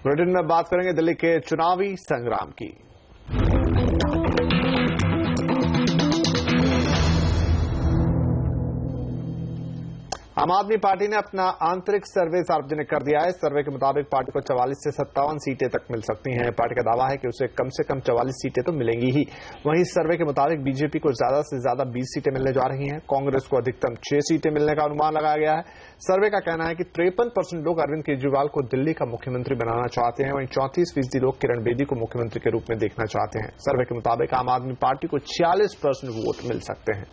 बुलेटिन में बात करेंगे दिल्ली के चुनावी संग्राम की। आम आदमी पार्टी ने अपना आंतरिक सर्वे सार्वजनिक कर दिया है। सर्वे के मुताबिक पार्टी को 44 से 57 सीटें तक मिल सकती हैं। पार्टी का दावा है कि उसे कम से कम 44 सीटें तो मिलेंगी ही। वहीं सर्वे के मुताबिक बीजेपी को ज्यादा से ज्यादा 20 सीटें मिलने जा रही हैं। कांग्रेस को अधिकतम 6 सीटें मिलने का अनुमान लगाया गया है। सर्वे का कहना है कि 53% लोग अरविंद केजरीवाल को दिल्ली का मुख्यमंत्री बनाना चाहते हैं। वहीं 34% लोग किरण बेदी को मुख्यमंत्री के रूप में देखना चाहते हैं। सर्वे के मुताबिक आम आदमी पार्टी को 46% वोट मिल सकते हैं।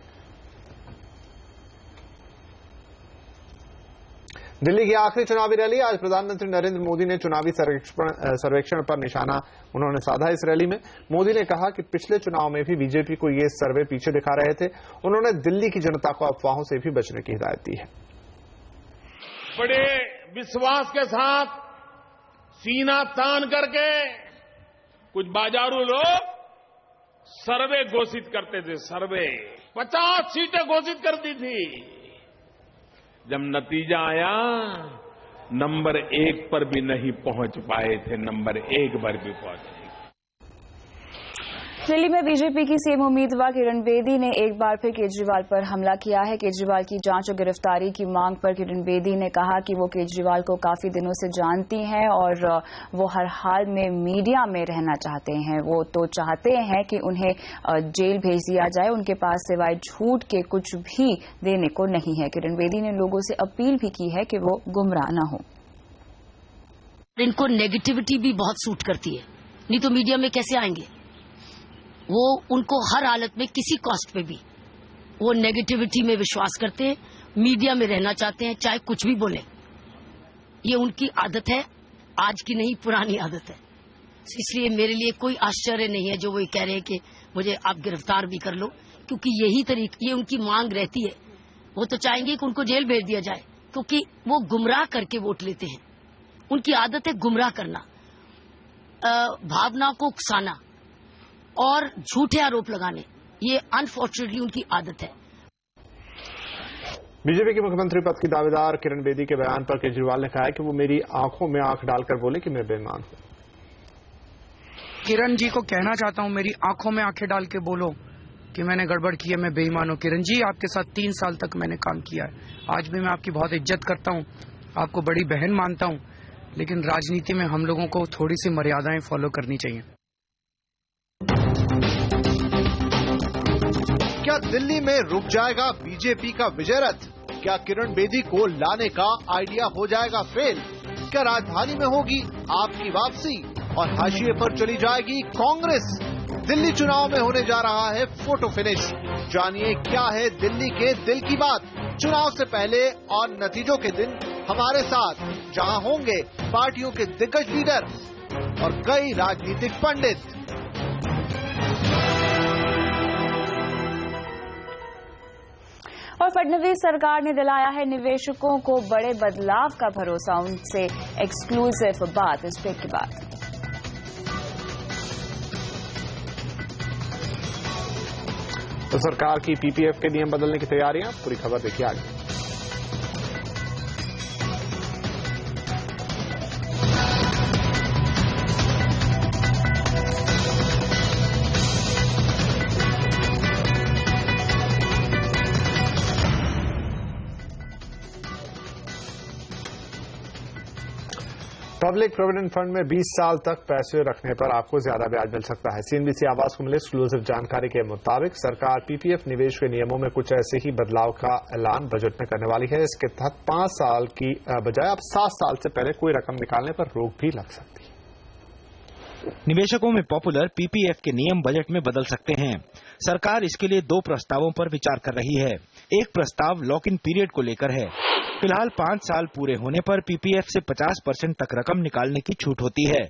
दिल्ली की आखिरी चुनावी रैली। आज प्रधानमंत्री नरेंद्र मोदी ने चुनावी सर्वेक्षण पर निशाना उन्होंने साधा। इस रैली में मोदी ने कहा कि पिछले चुनाव में भी बीजेपी को ये सर्वे पीछे दिखा रहे थे। उन्होंने दिल्ली की जनता को अफवाहों से भी बचने की हिदायत दी है। बड़े विश्वास के साथ सीना तान करके कुछ बाजारू लोग सर्वे घोषित करते थे। सर्वे 50 सीटें घोषित कर दी थी। जब नतीजा आया, नंबर 1 पर भी नहीं पहुंच पाए थे। नंबर 1 पर भी पहुंचे। दिल्ली में बीजेपी की सीएम उम्मीदवार किरण बेदी ने एक बार फिर केजरीवाल पर हमला किया है। केजरीवाल की जांच और गिरफ्तारी की मांग पर किरण बेदी ने कहा कि वो केजरीवाल को काफी दिनों से जानती हैं और वो हर हाल में मीडिया में रहना चाहते हैं। वो तो चाहते हैं कि उन्हें जेल भेज दिया जाए, उनके पास सिवाय झूठ के कुछ भी देने को नहीं है। किरण बेदी ने लोगों से अपील भी की है कि वो गुमराह न हो। इनको नेगेटिविटी भी बहुत सूट करती है, नहीं तो मीडिया में कैसे आएंगे। वो उनको हर हालत में किसी कॉस्ट पे भी वो नेगेटिविटी में विश्वास करते हैं, मीडिया में रहना चाहते हैं, चाहे कुछ भी बोले। ये उनकी आदत है, आज की नहीं पुरानी आदत है। इसलिए मेरे लिए कोई आश्चर्य नहीं है जो वो कह रहे हैं कि मुझे आप गिरफ्तार भी कर लो, क्योंकि यही तरीका, ये उनकी मांग रहती है। वो तो चाहेंगे कि उनको जेल भेज दिया जाए, क्योंकि वो गुमराह करके वोट लेते हैं। उनकी आदत है गुमराह करना, भावना को उकसाना और झूठे आरोप लगाने। ये अनफॉर्चुनेटली उनकी आदत है। बीजेपी के मुख्यमंत्री पद की दावेदार किरण बेदी के बयान पर केजरीवाल ने कहा है कि वो मेरी आंखों में आंख डालकर बोले कि मैं बेईमान हूं। किरण जी को कहना चाहता हूं, मेरी आंखों में आंखें डाल के बोलो कि मैंने गड़बड़ की है, मैं बेईमान हूं। किरण जी, आपके साथ 3 साल तक मैंने काम किया है, आज भी मैं आपकी बहुत इज्जत करता हूं, आपको बड़ी बहन मानता हूं, लेकिन राजनीति में हम लोगों को थोड़ी सी मर्यादाएं फॉलो करनी चाहिए। क्या दिल्ली में रुक जाएगा बीजेपी का विजय रथ? क्या किरण बेदी को लाने का आइडिया हो जाएगा फेल? क्या राजधानी में होगी आपकी वापसी और हाशिए पर चली जाएगी कांग्रेस? दिल्ली चुनाव में होने जा रहा है फोटो फिनिश। जानिए क्या है दिल्ली के दिल की बात। चुनाव से पहले और नतीजों के दिन हमारे साथ, जहां होंगे पार्टियों के दिग्गज लीडर और कई राजनीतिक पंडित। और फडणवीस सरकार ने दिलाया है निवेशकों को बड़े बदलाव का भरोसा। उनसे एक्सक्लूसिव बात इस ब्रेक के बाद। तो सरकार की पीपीएफ के नियम बदलने की तैयारियां, पूरी खबर देखिए आगे। पब्लिक प्रोविडेंट फंड में 20 साल तक पैसे रखने पर आपको ज्यादा ब्याज मिल सकता है। सीएनबीसी आवाज को मिले एक्सक्लूसिव जानकारी के मुताबिक सरकार पीपीएफ निवेश के नियमों में कुछ ऐसे ही बदलाव का ऐलान बजट में करने वाली है। इसके तहत 5 साल की बजाय अब 7 साल से पहले कोई रकम निकालने पर रोक भी लग सकती है। निवेशकों में पॉपुलर पीपीएफ के नियम बजट में बदल सकते हैं। सरकार इसके लिए 2 प्रस्तावों पर विचार कर रही है। एक प्रस्ताव लॉक इन पीरियड को लेकर है। फिलहाल 5 साल पूरे होने पर पीपीएफ से 50% तक रकम निकालने की छूट होती है।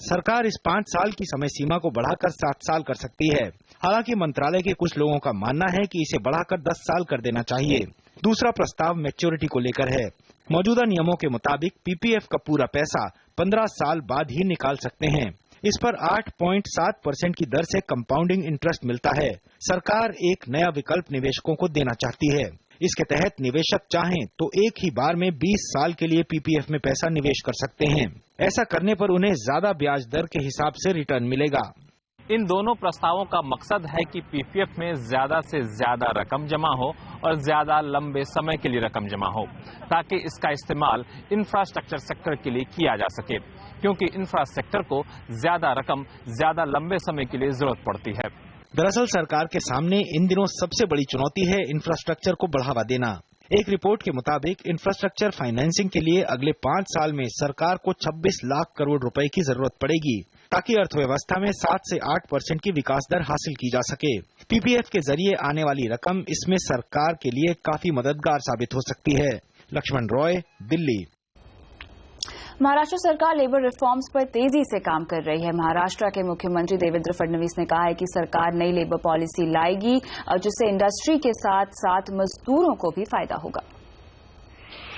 सरकार इस 5 साल की समय सीमा को बढ़ाकर 7 साल कर सकती है। हालांकि मंत्रालय के कुछ लोगों का मानना है कि इसे बढ़ाकर 10 साल कर देना चाहिए। दूसरा प्रस्ताव मैच्योरिटी को लेकर है। मौजूदा नियमों के मुताबिक पीपीएफ का पूरा पैसा 15 साल बाद ही निकाल सकते हैं। इस पर 8.7% की दर से कंपाउंडिंग इंटरेस्ट मिलता है। सरकार एक नया विकल्प निवेशकों को देना चाहती है। इसके तहत निवेशक चाहें तो एक ही बार में 20 साल के लिए पीपीएफ में पैसा निवेश कर सकते हैं। ऐसा करने पर उन्हें ज्यादा ब्याज दर के हिसाब से रिटर्न मिलेगा। इन दोनों प्रस्तावों का मकसद है कि पीपीएफ में ज्यादा से ज्यादा रकम जमा हो और ज्यादा लंबे समय के लिए रकम जमा हो, ताकि इसका इस्तेमाल इंफ्रास्ट्रक्चर सेक्टर के लिए किया जा सके, क्योंकि इंफ्रास्ट्रक्चर को ज्यादा रकम ज्यादा लंबे समय के लिए जरूरत पड़ती है। दरअसल सरकार के सामने इन दिनों सबसे बड़ी चुनौती है इंफ्रास्ट्रक्चर को बढ़ावा देना। एक रिपोर्ट के मुताबिक इंफ्रास्ट्रक्चर फाइनेंसिंग के लिए अगले 5 साल में सरकार को 26 लाख करोड़ रुपए की जरूरत पड़ेगी, ताकि अर्थव्यवस्था में 7 से 8% की विकास दर हासिल की जा सके। पीपीएफ के जरिए आने वाली रकम इसमें सरकार के लिए काफी मददगार साबित हो सकती है। लक्ष्मण रॉय, दिल्ली। महाराष्ट्र सरकार लेबर रिफॉर्म्स पर तेजी से काम कर रही है। महाराष्ट्र के मुख्यमंत्री देवेंद्र फडणवीस ने कहा है कि सरकार नई लेबर पॉलिसी लाएगी जिससे इंडस्ट्री के साथ साथ मजदूरों को भी फायदा होगा।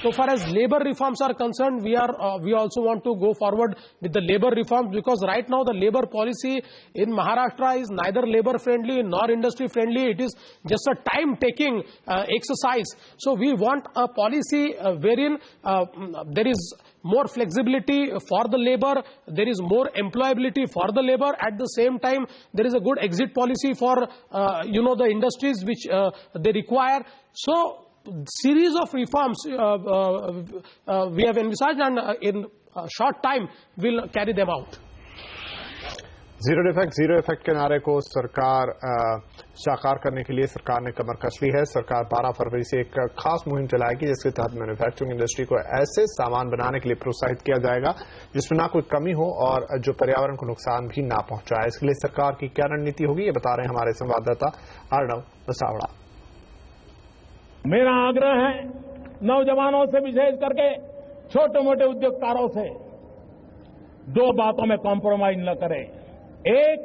So far as labor reforms are concerned, we also want to go forward with the labor reforms, because right now the labor policy in Maharashtra is neither labor friendly nor industry friendly. It is just a time taking exercise. So we want a policy wherein there is more flexibility for the labor, there is more employability for the labor. At the same time, there is a good exit policy for the industries which they require. So series of reforms we have envisaged, and in a short time we'll carry them out. Zero effect के नारे को सरकार साकार करने के लिए सरकार ने कमर कस ली है। सरकार 12 फरवरी से एक खास मुहिम चलाएगी, जिसके तहत मैन्युफैक्चरिंग इंडस्ट्री को ऐसे सामान बनाने के लिए प्रोत्साहित किया जाएगा जिसमें ना कोई कमी हो और जो पर्यावरण को नुकसान भी ना पहुंचाए। इसके लिए सरकार की क्या रणनीति होगी, ये बता रहे हैं हमारे संवाददाता अर्णव बसावड़ा। मेरा आग्रह है नौजवानों से, विशेष करके छोटे मोटे उद्योगकारों से, 2 बातों में कॉम्प्रोमाइज न करें। एक,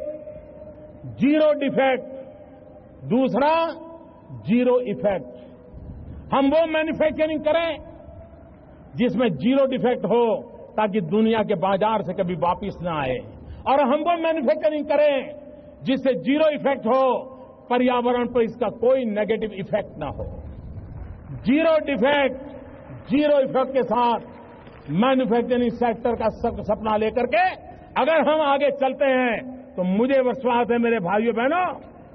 जीरो डिफेक्ट, दूसरा जीरो इफेक्ट। हम वो मैन्युफैक्चरिंग करें जिसमें जीरो डिफेक्ट हो, ताकि दुनिया के बाजार से कभी वापस ना आए, और हम वो मैन्युफैक्चरिंग करें जिससे जीरो इफेक्ट हो, पर्यावरण पर इसका कोई नेगेटिव इफेक्ट ना हो। जीरो डिफेक्ट, जीरो इफेक्ट के साथ मैन्युफैक्चरिंग सेक्टर का सपना लेकर के अगर हम आगे चलते हैं तो मुझे विश्वास है मेरे भाइयों बहनों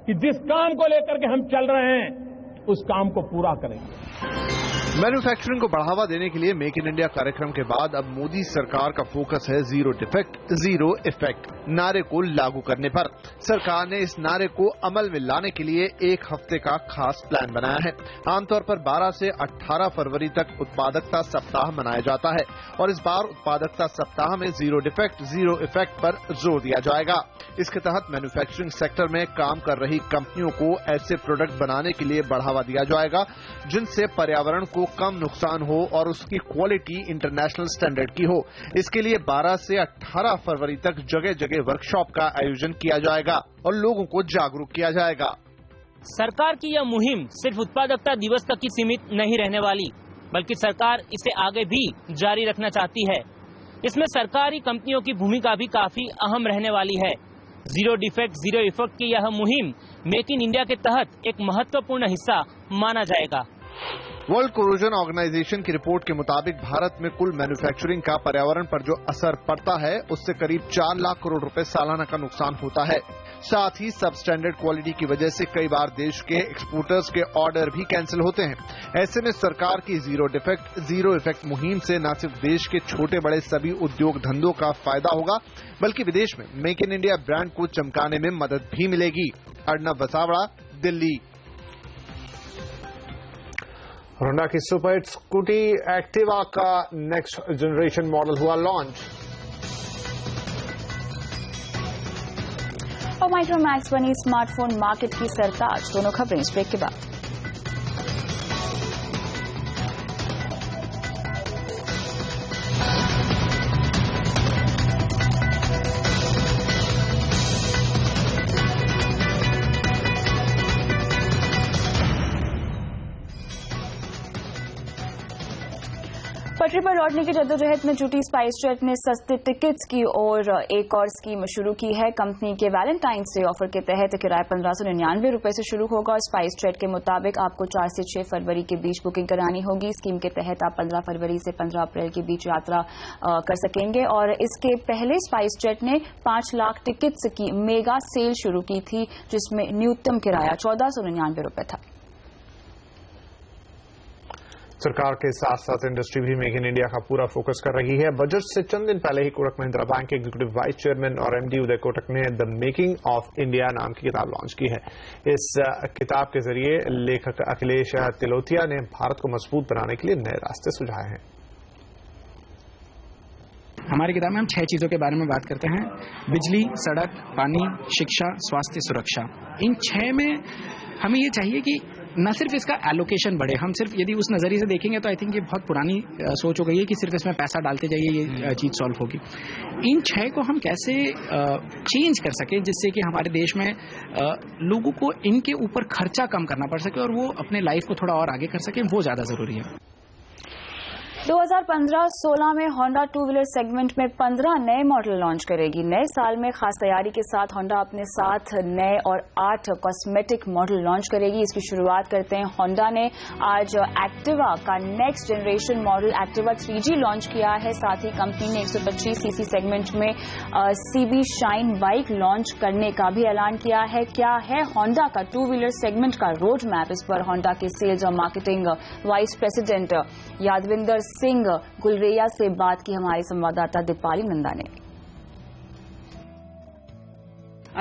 कि जिस काम को लेकर के हम चल रहे हैं उस काम को पूरा करेंगे। मैन्युफैक्चरिंग को बढ़ावा देने के लिए मेक इन इंडिया कार्यक्रम के बाद अब मोदी सरकार का फोकस है जीरो डिफेक्ट जीरो इफेक्ट नारे को लागू करने पर। सरकार ने इस नारे को अमल में लाने के लिए 1 हफ्ते का खास प्लान बनाया है। आमतौर पर 12 से 18 फरवरी तक उत्पादकता सप्ताह मनाया जाता है और इस बार उत्पादकता सप्ताह में जीरो डिफेक्ट जीरो इफेक्ट पर जोर दिया जाएगा। इसके तहत मैन्युफैक्चरिंग सेक्टर में काम कर रही कंपनियों को ऐसे प्रोडक्ट बनाने के लिए बढ़ावा दिया जाएगा जिनसे पर्यावरण को कम नुकसान हो और उसकी क्वालिटी इंटरनेशनल स्टैंडर्ड की हो। इसके लिए 12 से 18 फरवरी तक जगह जगह वर्कशॉप का आयोजन किया जाएगा और लोगों को जागरूक किया जाएगा। सरकार की यह मुहिम सिर्फ उत्पादकता दिवस तक ही सीमित नहीं रहने वाली, बल्कि सरकार इसे आगे भी जारी रखना चाहती है। इसमें सरकारी कंपनियों की भूमिका भी काफी अहम रहने वाली है। जीरो डिफेक्ट जीरो इफेक्ट की यह मुहिम मेक इन इंडिया के तहत एक महत्वपूर्ण हिस्सा माना जाएगा। वर्ल्ड कोरोजन ऑर्गेनाइजेशन की रिपोर्ट के मुताबिक भारत में कुल मैन्युफैक्चरिंग का पर्यावरण पर जो असर पड़ता है उससे करीब 4 लाख करोड़ रुपए सालाना का नुकसान होता है। साथ ही सब स्टैंडर्ड क्वालिटी की वजह से कई बार देश के एक्सपोर्टर्स के ऑर्डर भी कैंसिल होते हैं। ऐसे में सरकार की जीरो डिफेक्ट जीरो इफेक्ट मुहिम से न सिर्फ देश के छोटे बड़े सभी उद्योग धंधों का फायदा होगा, बल्कि विदेश में मेक इन इंडिया ब्रांड को चमकाने में मदद भी मिलेगी। अर्णव बसावड़ा, दिल्ली। होंडा की सुपर स्कूटी एक्टिवा का नेक्स्ट जनरेशन मॉडल हुआ लॉन्च। और माइक्रोमैक्स बनी स्मार्टफोन मार्केट की सरताज। दोनों खबरें इस ब्रेक के बाद। पटरी पर लौटने की जद्दोजहद में जुटी स्पाइसजेट ने सस्ते टिकट्स की और एक और स्कीम शुरू की है। कंपनी के वैलेंटाइंस डे ऑफर के तहत किराया 1599 रुपए से शुरू होगा और स्पाइसजेट के मुताबिक आपको 4 से 6 फरवरी के बीच बुकिंग करानी होगी। स्कीम के तहत आप 15 फरवरी से 15 अप्रैल के बीच यात्रा कर सकेंगे और इसके पहले स्पाइसजेट ने 5 लाख टिकट्स की मेगा सेल शुरू की थी, जिसमें न्यूनतम किराया 1499 रुपए था। सरकार के साथ साथ इंडस्ट्री भी मेक इन इंडिया का पूरा फोकस कर रही है। बजट से चंद दिन पहले ही कोटक महिंद्रा बैंक के एग्जीक्यूटिव वाइस चेयरमैन और एमडी उदय कोटक ने द मेकिंग ऑफ इंडिया नाम की किताब लॉन्च की है। इस किताब के जरिए लेखक अखिलेश तिलोथिया ने भारत को मजबूत बनाने के लिए नए रास्ते सुझाए हैं। हमारी किताब में हम 6 चीजों के बारे में बात करते हैं: बिजली, सड़क, पानी, शिक्षा, स्वास्थ्य, सुरक्षा। इन 6 में हमें ये चाहिए कि न सिर्फ इसका एलोकेशन बढ़े, हम सिर्फ यदि उस नजरिए से देखेंगे तो आई थिंक ये बहुत पुरानी सोच हो गई है कि सिर्फ इसमें पैसा डालते जाइए ये चीज सॉल्व होगी। इन 6 को हम कैसे चेंज कर सके जिससे कि हमारे देश में लोगों को इनके ऊपर खर्चा कम करना पड़ सके और वो अपने लाइफ को थोड़ा और आगे कर सके, वो ज्यादा जरूरी है। 2015-16 में होंडा टू व्हीलर सेगमेंट में 15 नए मॉडल लॉन्च करेगी। नए साल में खास तैयारी के साथ होंडा अपने 7 नए और 8 कॉस्मेटिक मॉडल लॉन्च करेगी। इसकी शुरुआत करते हैं। होंडा ने आज एक्टिवा का next generation model Activa 3G launch किया है। साथ ही कंपनी ने 125 सीसी सेगमेंट में CB शाइन बाइक लॉन्च करने का भी ऐलान किया है। क्या है होंडा का टू व्हीलर सेगमेंट का रोड मैप? इस पर होंडा के सेल्स और marketing vice president Yadvinder Singh Gulerya से बात की हमारी संवाददाता दीपाली नंदा ने।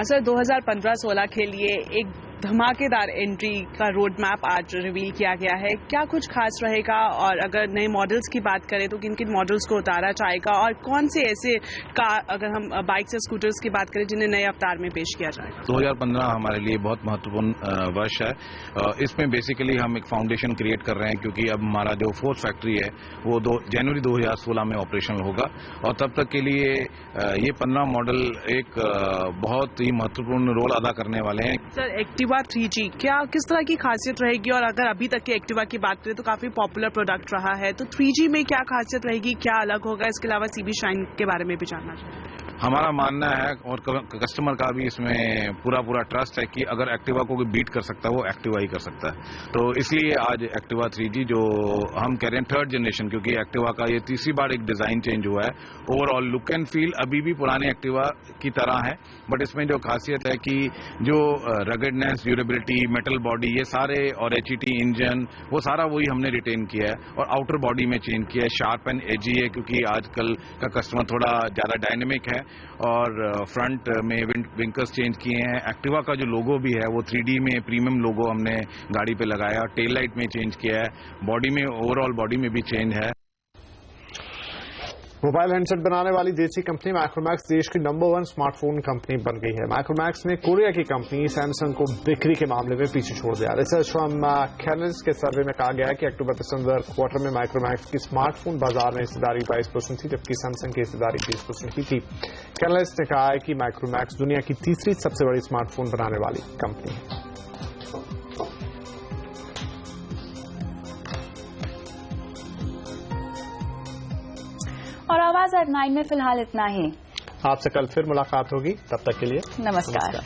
सर 2015-16 के लिए एक धमाकेदार एंट्री का रोड मैप आज रिवील किया गया है। क्या कुछ खास रहेगा और अगर नए मॉडल्स की बात करें तो किन किन मॉडल्स को उतारा जाएगा और कौन से ऐसे कार, अगर हम बाइक्स या स्कूटर्स की बात करें, जिन्हें नए अवतार में पेश किया जाएगा? 2015 हमारे लिए बहुत महत्वपूर्ण वर्ष है। इसमें बेसिकली हम एक फाउंडेशन क्रिएट कर रहे हैं क्योंकि अब हमारा जो फोर्थ फैक्ट्री है वो जनवरी 2016 में ऑपरेशनल होगा और तब तक के लिए ये 15 मॉडल एक बहुत ही महत्वपूर्ण रोल अदा करने वाले हैं। सर एक्टिवा 3G क्या किस तरह की खासियत रहेगी और अगर अभी तक के एक्टिवा की बात करें तो काफी पॉपुलर प्रोडक्ट रहा है, तो 3G में क्या खासियत रहेगी, क्या अलग होगा? इसके अलावा CB शाइन के बारे में भी जानना चाहिए। हमारा मानना है और कस्टमर का भी इसमें पूरा ट्रस्ट है कि अगर एक्टिवा को कोई बीट कर सकता है वो एक्टिवा ही कर सकता है। तो इसलिए आज एक्टिवा 3G जो हम कह रहे हैं थर्ड जनरेशन, क्योंकि एक्टिवा का ये तीसरी बार एक डिजाइन चेंज हुआ है। ओवरऑल लुक एंड फील अभी भी पुराने एक्टिवा की तरह है, बट इसमें जो खासियत है कि जो रगेडनेस, ड्यूरेबिलिटी, मेटल बॉडी, ये सारे और HET इंजन वो सारा वही हमने रिटेन किया है और आउटर बॉडी में चेंज किया है। शार्प एंड एजी है क्योंकि आजकल का कस्टमर थोड़ा ज्यादा डायनेमिक है और फ्रंट में विंकर्स चेंज किए हैं। एक्टिवा का जो लोगो भी है वो 3D में प्रीमियम लोगो हमने गाड़ी पे लगाया, टेल लाइट में चेंज किया है, बॉडी में ओवरऑल बॉडी में भी चेंज है। मोबाइल हैंडसेट बनाने वाली देसी कंपनी माइक्रोमैक्स देश की नंबर 1 स्मार्टफोन कंपनी बन गई है। माइक्रोमैक्स ने कोरिया की कंपनी सैमसंग को बिक्री के मामले में पीछे छोड़ दिया। रिसर्च फर्म कैनल्स के सर्वे में कहा गया है कि अक्टूबर-दिसंबर क्वार्टर में माइक्रोमैक्स की स्मार्टफोन बाजार में हिस्सेदारी 22% थी, जबकि सैमसंग की हिस्सेदारी 20% की थी। कैनल्स ने कहा है कि माइक्रोमैक्स दुनिया की तीसरी सबसे बड़ी स्मार्टफोन बनाने वाली कंपनी है। और आवाज एट 9 में फिलहाल इतना ही। आपसे कल फिर मुलाकात होगी, तब तक के लिए नमस्कार।